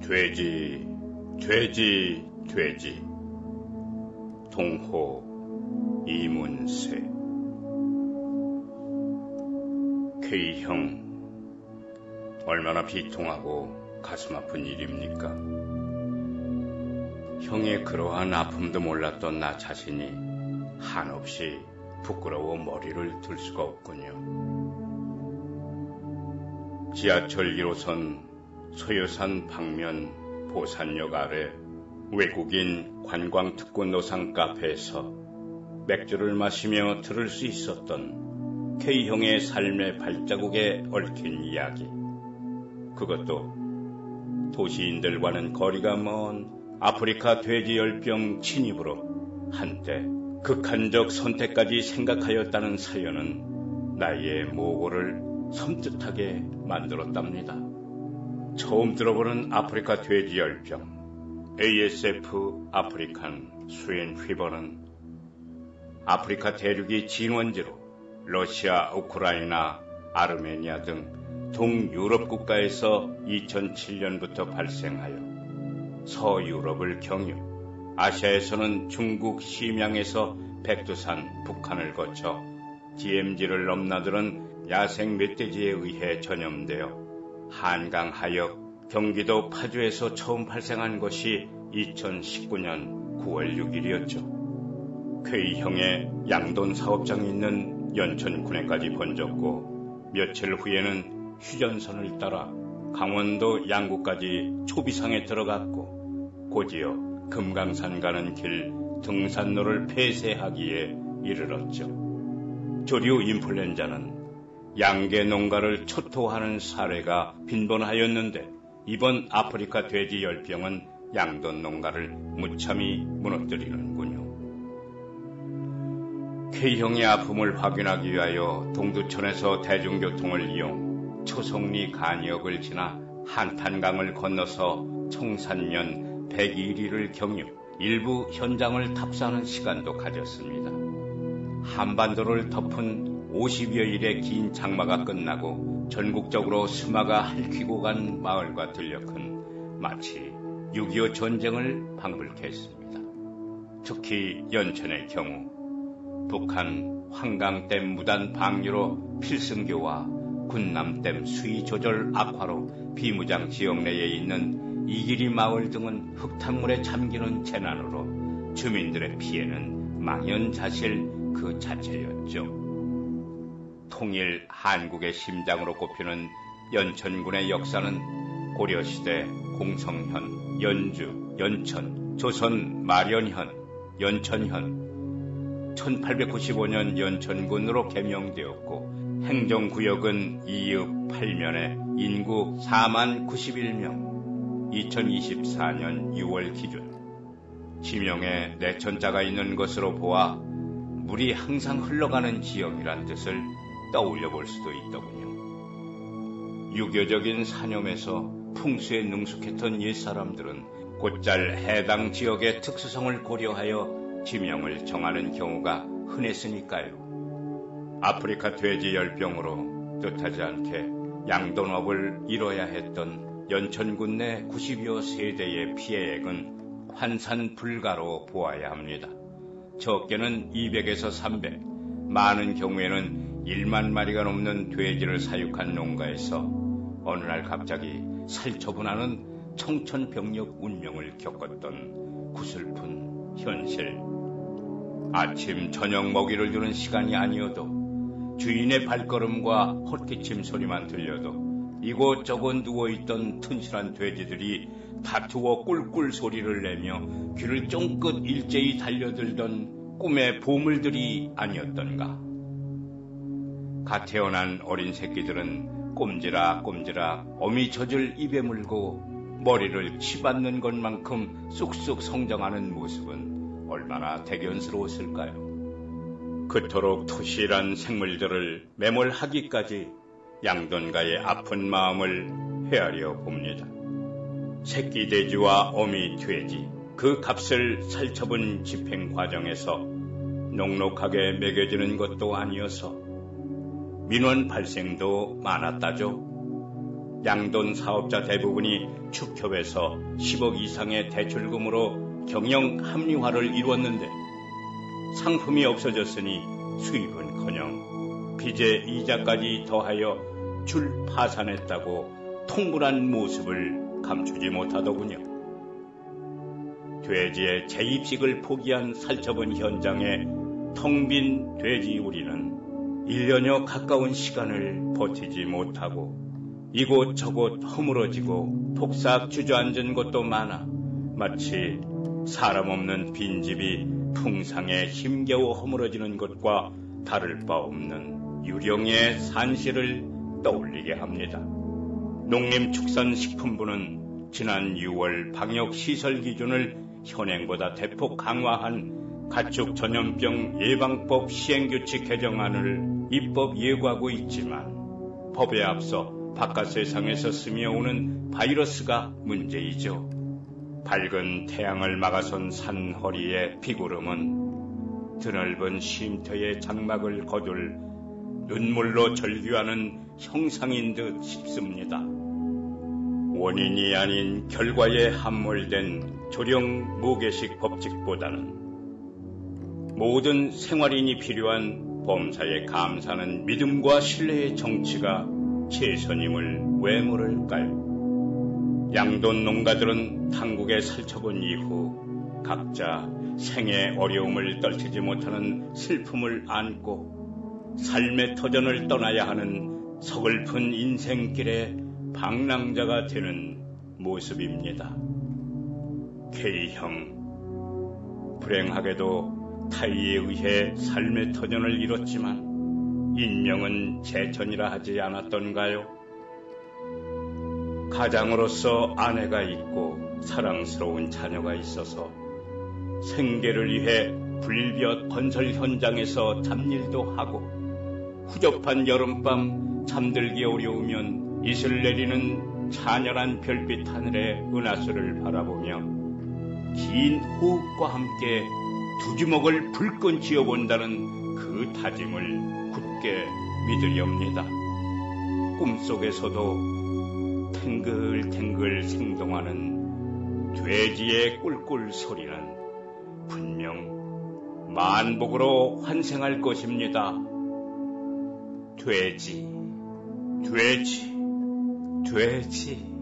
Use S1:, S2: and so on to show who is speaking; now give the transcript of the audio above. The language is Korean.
S1: 돼지, 돼지, 돼지. 동호 이문세. K형, 얼마나 비통하고 가슴 아픈 일입니까? 형의 그러한 아픔도 몰랐던 나 자신이 한없이 부끄러워 머리를 들 수가 없군요. 지하철 1호선 소요산 방면 보산역 아래 외국인 관광특구 노상 카페에서 맥주를 마시며 들을 수 있었던 K형의 삶의 발자국에 얽힌 이야기. 그것도 도시인들과는 거리가 먼 아프리카 돼지열병 침입으로 한때 극한적 선택까지 생각하였다는 사연은 나의 모고를 섬뜩하게 만들었답니다. 처음 들어보는 아프리카 돼지열병, ASF 아프리칸 스윈 피버는 아프리카 대륙이 진원지로 러시아, 우크라이나, 아르메니아 등 동유럽 국가에서 2007년부터 발생하여 서유럽을 경유, 아시아에서는 중국 심양에서 백두산, 북한을 거쳐 DMZ를 넘나드는 야생 멧돼지에 의해 전염되어 한강 하역 경기도 파주에서 처음 발생한 것이 2019년 9월 6일이었죠. K형의 양돈 사업장이 있는 연천군에까지 번졌고 며칠 후에는 휴전선을 따라 강원도 양구까지 초비상에 들어갔고 곧이어 금강산 가는 길 등산로를 폐쇄하기에 이르렀죠. 조류 인플루엔자는 양계 농가를 초토화하는 사례가 빈번하였는데 이번 아프리카 돼지 열병은 양돈 농가를 무참히 무너뜨리는군요. K형의 아픔을 확인하기 위하여 동두천에서 대중교통을 이용 초성리 간역을 지나 한탄강을 건너서 청산면 101리를 경유, 일부 현장을 탑사하는 시간도 가졌습니다. 한반도를 덮은 50여일의 긴 장마가 끝나고 전국적으로 스마가 핥히고 간 마을과 들녘은 마치 6.25 전쟁을 방불케 했습니다. 특히 연천의 경우 북한 황강댐 무단 방류로 필승교와 군남댐 수위 조절 악화로 비무장 지역 내에 있는 이기리 마을 등은 흙탕물에 잠기는 재난으로 주민들의 피해는 망연자실 그 자체였죠. 통일 한국의 심장으로 꼽히는 연천군의 역사는 고려시대 공성현, 연주, 연천, 조선 마련현, 연천현, 1895년 연천군으로 개명되었고 행정구역은 이읍 8면에 인구 4만 91명, 2024년 6월 기준. 지명에 내천자가 있는 것으로 보아 물이 항상 흘러가는 지역이란 뜻을 떠올려 볼 수도 있더군요. 유교적인 사념에서 풍수에 능숙했던 옛사람들은 곧잘 해당 지역의 특수성을 고려하여 지명을 정하는 경우가 흔했으니까요. 아프리카 돼지 열병으로 뜻하지 않게 양돈업을 이뤄야 했던 연천군 내 90여 세대의 피해액은 환산 불가로 보아야 합니다. 적게는 200에서 300, 많은 경우에는 1만 마리가 넘는 돼지를 사육한 농가에서 어느 날 갑자기 살처분하는 청천벽력 운명을 겪었던 구슬픈 현실. 아침 저녁 먹이를 주는 시간이 아니어도 주인의 발걸음과 헛기침 소리만 들려도 이곳저곳 누워있던 튼실한 돼지들이 다투어 꿀꿀 소리를 내며 귀를 쫑긋 일제히 달려들던 꿈의 보물들이 아니었던가. 갓 태어난 어린 새끼들은 꼼지락꼼지락 어미 젖을 입에 물고 머리를 치받는 것만큼 쑥쑥 성장하는 모습은 얼마나 대견스러웠을까요? 그토록 토실한 생물들을 매몰하기까지 양돈가의 아픈 마음을 헤아려 봅니다. 새끼 돼지와 어미 돼지, 그 값을 살처분 집행 과정에서 넉넉하게 먹여지는 것도 아니어서 민원 발생도 많았다죠. 양돈 사업자 대부분이 축협에서 10억 이상의 대출금으로 경영 합리화를 이루었는데 상품이 없어졌으니 수입은커녕 빚에 이자까지 더하여 줄 파산했다고 통분한 모습을 감추지 못하더군요. 돼지의 재입식을 포기한 살처분 현장에 텅 빈 돼지 우리는 1년여 가까운 시간을 버티지 못하고 이곳저곳 허물어지고 폭삭 주저앉은 곳도 많아 마치 사람 없는 빈집이 풍상에 힘겨워 허물어지는 것과 다를 바 없는 유령의 산실을 떠올리게 합니다. 농림축산식품부는 지난 6월 방역시설 기준을 현행보다 대폭 강화한 가축 전염병 예방법 시행규칙 개정안을 입법 예고하고 있지만 법에 앞서 바깥 세상에서 스며오는 바이러스가 문제이죠. 밝은 태양을 막아선 산 허리의 비구름은 드넓은 쉼터의 장막을 거둘 눈물로 절규하는 형상인 듯 싶습니다. 원인이 아닌 결과에 함몰된 조령 무게식 법칙보다는 모든 생활인이 필요한 범사에 감사하는 믿음과 신뢰의 정치가 최선임을 왜 모를까요? 양돈 농가들은 당국에 살처분 이후 각자 생의 어려움을 떨치지 못하는 슬픔을 안고 삶의 터전을 떠나야 하는 서글픈 인생길의 방랑자가 되는 모습입니다. K형, 불행하게도 타의에 의해 삶의 터전을 잃었지만 인명은 제천이라 하지 않았던가요? 가장으로서 아내가 있고 사랑스러운 자녀가 있어서 생계를 위해 불볕 건설 현장에서 잡일도 하고 후접한 여름밤 잠들기 어려우면 이슬 내리는 찬열한 별빛 하늘의 은하수를 바라보며 긴 호흡과 함께 두 주먹을 불끈 쥐어본다는 그 다짐을 굳게 믿으렵니다. 꿈속에서도 탱글탱글 생동하는 돼지의 꿀꿀 소리는 분명 만복으로 환생할 것입니다. 돼지, 돼지, 돼지.